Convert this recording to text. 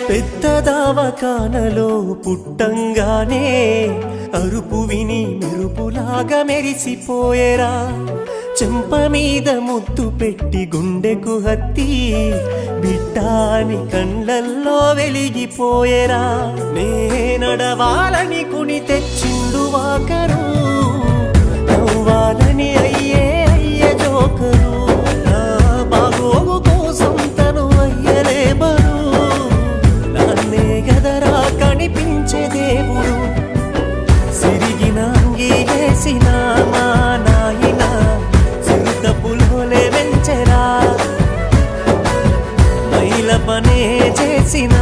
పెద్ద దావకానలో పుట్టంగానే అరుపు విని మెరుపులాగా మెరిసిపోయేరా చెంప మీద ముద్దు పెట్టి గుండెకు హత్తి బిడ్డాని కళ్ళల్లో వెలిగిపోయేరా నే నడవాలని కుని తెచ్చిండు వాకరు నవ్వాలని అయ్యే జోకరు నా బాగోగు కోసం తను అయ్యలే బరు నాన్నే గదరా కనిపించే దేవుడు సిరిగిన అంగీలేసిన మా నాయన చిరుత పులోలే వెంచెరా మైల పనే చేసిన